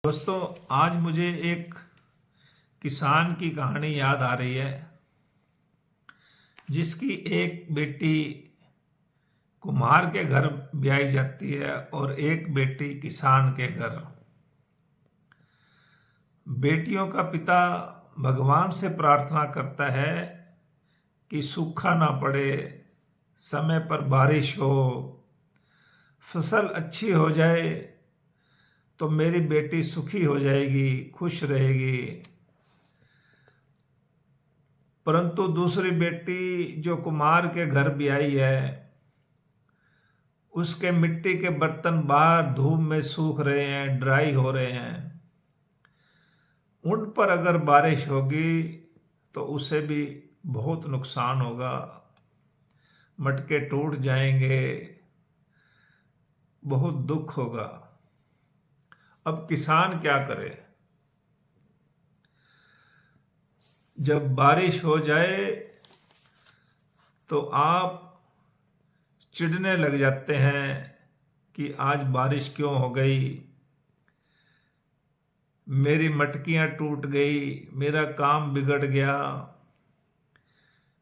दोस्तों, आज मुझे एक किसान की कहानी याद आ रही है जिसकी एक बेटी कुम्हार के घर ब्याही जाती है और एक बेटी किसान के घर। बेटियों का पिता भगवान से प्रार्थना करता है कि सूखा ना पड़े, समय पर बारिश हो, फसल अच्छी हो जाए तो मेरी बेटी सुखी हो जाएगी, खुश रहेगी। परंतु दूसरी बेटी जो कुमार के घर ब्याही है, उसके मिट्टी के बर्तन बाहर धूप में सूख रहे हैं, ड्राई हो रहे हैं। उन पर अगर बारिश होगी तो उसे भी बहुत नुकसान होगा, मटके टूट जाएंगे, बहुत दुख होगा। अब किसान क्या करे? जब बारिश हो जाए तो आप चिढ़ने लग जाते हैं कि आज बारिश क्यों हो गई, मेरी मटकियां टूट गई, मेरा काम बिगड़ गया।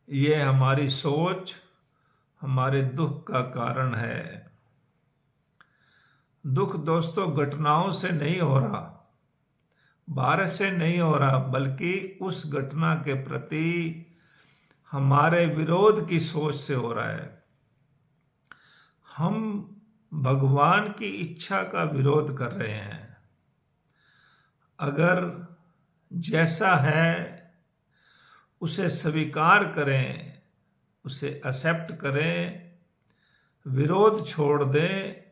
ये हमारी सोच हमारे दुख का कारण है। दुख दोस्तों घटनाओं से नहीं हो रहा, बारिश से नहीं हो रहा, बल्कि उस घटना के प्रति हमारे विरोध की सोच से हो रहा है। हम भगवान की इच्छा का विरोध कर रहे हैं। अगर जैसा है उसे स्वीकार करें, उसे एक्सेप्ट करें, विरोध छोड़ दें,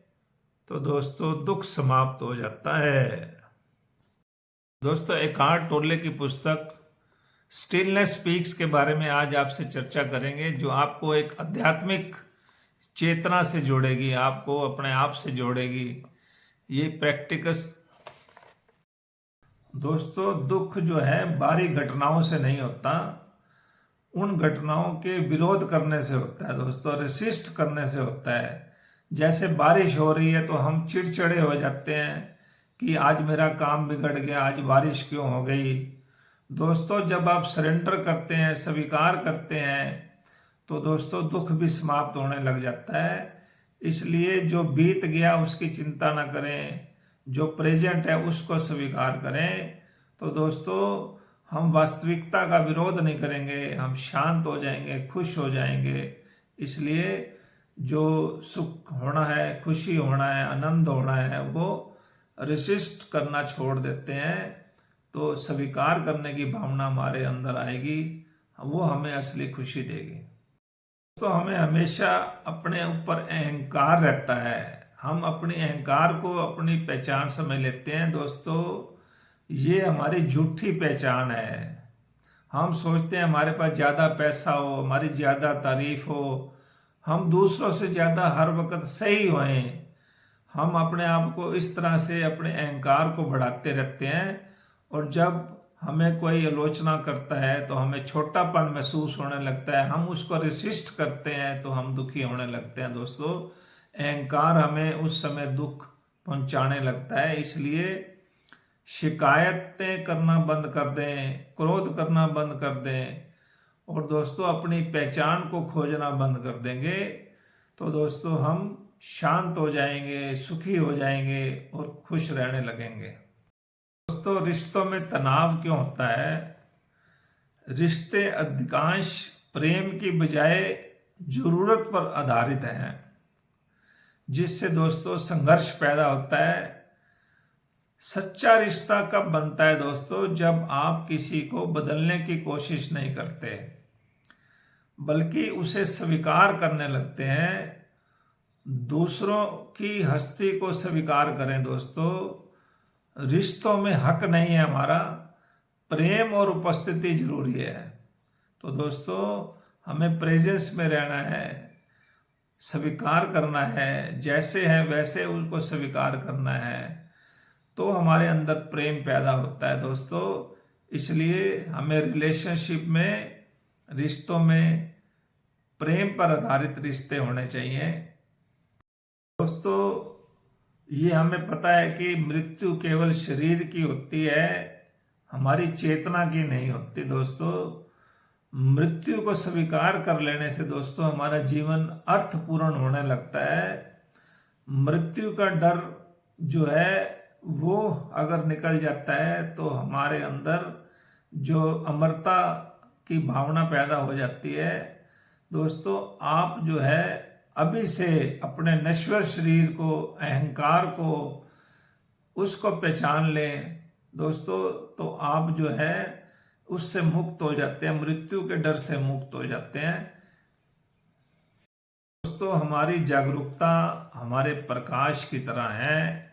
तो दोस्तों दुख समाप्त हो जाता है। दोस्तों, एकार्ट टोले की पुस्तक स्टिलनेस स्पीक्स के बारे में आज आपसे चर्चा करेंगे, जो आपको एक आध्यात्मिक चेतना से जोड़ेगी, आपको अपने आप से जोड़ेगी। ये प्रैक्टिकस दोस्तों, दुख जो है बाहरी घटनाओं से नहीं होता, उन घटनाओं के विरोध करने से होता है दोस्तों, रेसिस्ट करने से होता है। जैसे बारिश हो रही है तो हम चिड़चिड़े हो जाते हैं कि आज मेरा काम बिगड़ गया, आज बारिश क्यों हो गई। दोस्तों, जब आप सरेंडर करते हैं, स्वीकार करते हैं, तो दोस्तों दुख भी समाप्त होने लग जाता है। इसलिए जो बीत गया उसकी चिंता ना करें, जो प्रेजेंट है उसको स्वीकार करें। तो दोस्तों, हम वास्तविकता का विरोध नहीं करेंगे, हम शांत हो जाएंगे, खुश हो जाएंगे। इसलिए जो सुख होना है, खुशी होना है, आनंद होना है, वो रेसिस्ट करना छोड़ देते हैं। तो स्वीकार करने की भावना हमारे अंदर आएगी, वो हमें असली खुशी देगी। तो हमें हमेशा अपने ऊपर अहंकार रहता है, हम अपने अहंकार को अपनी पहचान समझ लेते हैं। दोस्तों, ये हमारी झूठी पहचान है। हम सोचते हैं हमारे पास ज़्यादा पैसा हो, हमारी ज़्यादा तारीफ हो, हम दूसरों से ज़्यादा हर वक्त सही होएं। हम अपने आप को इस तरह से अपने अहंकार को बढ़ाते रहते हैं, और जब हमें कोई आलोचना करता है तो हमें छोटापन महसूस होने लगता है, हम उसको रेसिस्ट करते हैं तो हम दुखी होने लगते हैं। दोस्तों, अहंकार हमें उस समय दुख पहुंचाने लगता है। इसलिए शिकायतें करना बंद कर दें, क्रोध करना बंद कर दें, और दोस्तों अपनी पहचान को खोजना बंद कर देंगे, तो दोस्तों हम शांत हो जाएंगे, सुखी हो जाएंगे और खुश रहने लगेंगे। दोस्तों, रिश्तों में तनाव क्यों होता है? रिश्ते अधिकांश प्रेम की बजाय जरूरत पर आधारित हैं, जिससे दोस्तों संघर्ष पैदा होता है। सच्चा रिश्ता कब बनता है दोस्तों? जब आप किसी को बदलने की कोशिश नहीं करते, बल्कि उसे स्वीकार करने लगते हैं। दूसरों की हस्ती को स्वीकार करें दोस्तों। रिश्तों में हक नहीं है हमारा, प्रेम और उपस्थिति जरूरी है। तो दोस्तों, हमें प्रेजेंस में रहना है, स्वीकार करना है, जैसे है वैसे उसको स्वीकार करना है, तो हमारे अंदर प्रेम पैदा होता है दोस्तों। इसलिए हमें रिलेशनशिप में, रिश्तों में प्रेम पर आधारित रिश्ते होने चाहिए। दोस्तों, ये हमें पता है कि मृत्यु केवल शरीर की होती है, हमारी चेतना की नहीं होती दोस्तों। मृत्यु को स्वीकार कर लेने से दोस्तों हमारा जीवन अर्थपूर्ण होने लगता है। मृत्यु का डर जो है वो अगर निकल जाता है तो हमारे अंदर जो अमरता की भावना पैदा हो जाती है। दोस्तों आप जो है अभी से अपने नश्वर शरीर को, अहंकार को, उसको पहचान लें दोस्तों, तो आप जो है उससे मुक्त हो जाते हैं, मृत्यु के डर से मुक्त हो जाते हैं। दोस्तों हमारी जागरूकता हमारे प्रकाश की तरह है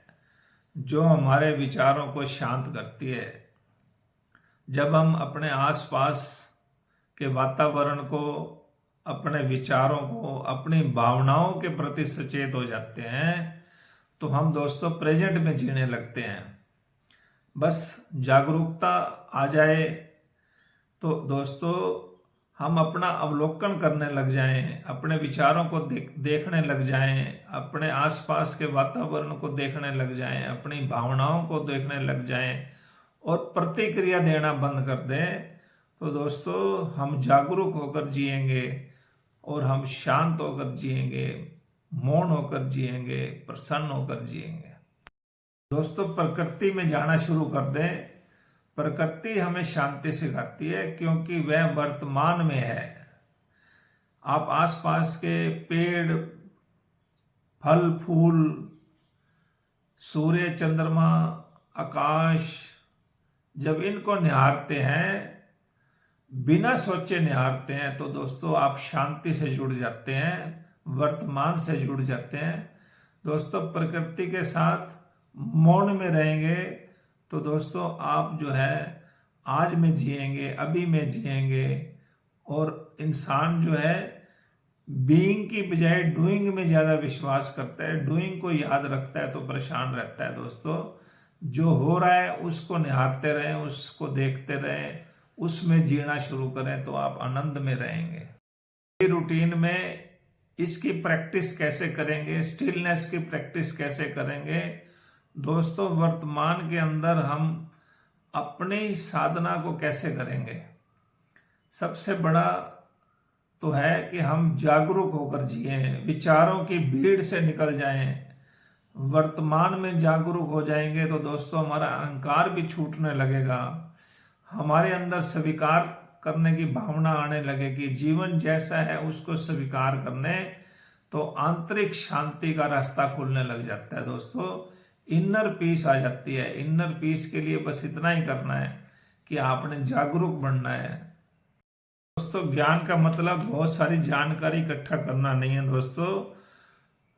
जो हमारे विचारों को शांत करती है। जब हम अपने आसपास के वातावरण को, अपने विचारों को, अपनी भावनाओं के प्रति सचेत हो जाते हैं तो हम दोस्तों प्रेजेंट में जीने लगते हैं। बस जागरूकता आ जाए तो दोस्तों हम अपना अवलोकन करने लग जाएं, अपने विचारों को देखने लग जाएं, अपने आसपास के वातावरण को देखने लग जाएं, अपनी भावनाओं को देखने लग जाएं और प्रतिक्रिया देना बंद कर दें। तो दोस्तों हम जागरूक होकर जिएंगे और हम शांत होकर जिएंगे, मौन होकर जिएंगे, प्रसन्न होकर जिएंगे। दोस्तों प्रकृति में जाना शुरू कर दें। प्रकृति हमें शांति सिखाती है क्योंकि वह वर्तमान में है। आप आसपास के पेड़, फल फूल, सूर्य, चंद्रमा, आकाश, जब इनको निहारते हैं, बिना सोचे निहारते हैं तो दोस्तों आप शांति से जुड़ जाते हैं, वर्तमान से जुड़ जाते हैं। दोस्तों प्रकृति के साथ मौन में रहेंगे तो दोस्तों आप जो है आज में जिएंगे, अभी में जिएंगे। और इंसान जो है बीइंग की बजाय डूइंग में ज़्यादा विश्वास करता है, डूइंग को याद रखता है तो परेशान रहता है। दोस्तों जो हो रहा है उसको निहारते रहें, उसको देखते रहें, उसमें जीना शुरू करें तो आप आनंद में रहेंगे। रूटीन में इसकी प्रैक्टिस कैसे करेंगे, स्टिलनेस की प्रैक्टिस कैसे करेंगे दोस्तों? वर्तमान के अंदर हम अपनी साधना को कैसे करेंगे? सबसे बड़ा तो है कि हम जागरूक होकर जिए, विचारों की भीड़ से निकल जाएं। वर्तमान में जागरूक हो जाएंगे तो दोस्तों हमारा अहंकार भी छूटने लगेगा, हमारे अंदर स्वीकार करने की भावना आने लगेगी। जीवन जैसा है उसको स्वीकार करने तो आंतरिक शांति का रास्ता खुलने लग जाता है। दोस्तों इनर पीस आ जाती है। इनर पीस के लिए बस इतना ही करना है कि आपने जागरूक बनना है। दोस्तों ज्ञान का मतलब बहुत सारी जानकारी इकट्ठा करना नहीं है दोस्तों,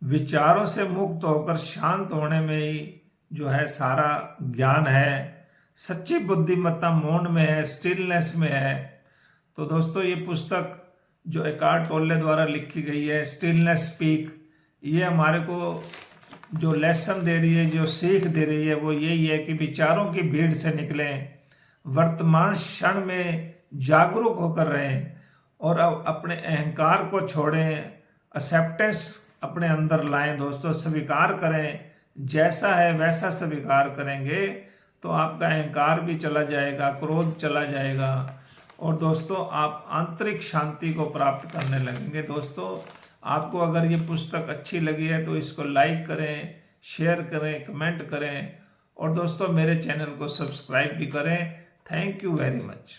विचारों से मुक्त होकर शांत होने में ही जो है सारा ज्ञान है। सच्ची बुद्धिमत्ता मौन में है, स्टिलनेस में है। तो दोस्तों ये पुस्तक जो एकार्ट टोले द्वारा लिखी गई है, स्टिलनेस स्पीक, ये हमारे को जो लेसन दे रही है, जो सीख दे रही है वो यही है कि विचारों की भीड़ से निकलें, वर्तमान क्षण में जागरूक होकर रहें और अब अपने अहंकार को छोड़ें, एक्सेप्टेंस अपने अंदर लाएं। दोस्तों स्वीकार करें, जैसा है वैसा स्वीकार करेंगे तो आपका अहंकार भी चला जाएगा, क्रोध चला जाएगा और दोस्तों आप आंतरिक शांति को प्राप्त करने लगेंगे। दोस्तों आपको अगर ये पुस्तक अच्छी लगी है तो इसको लाइक करें, शेयर करें, कमेंट करें और दोस्तों मेरे चैनल को सब्सक्राइब भी करें। Thank you very much.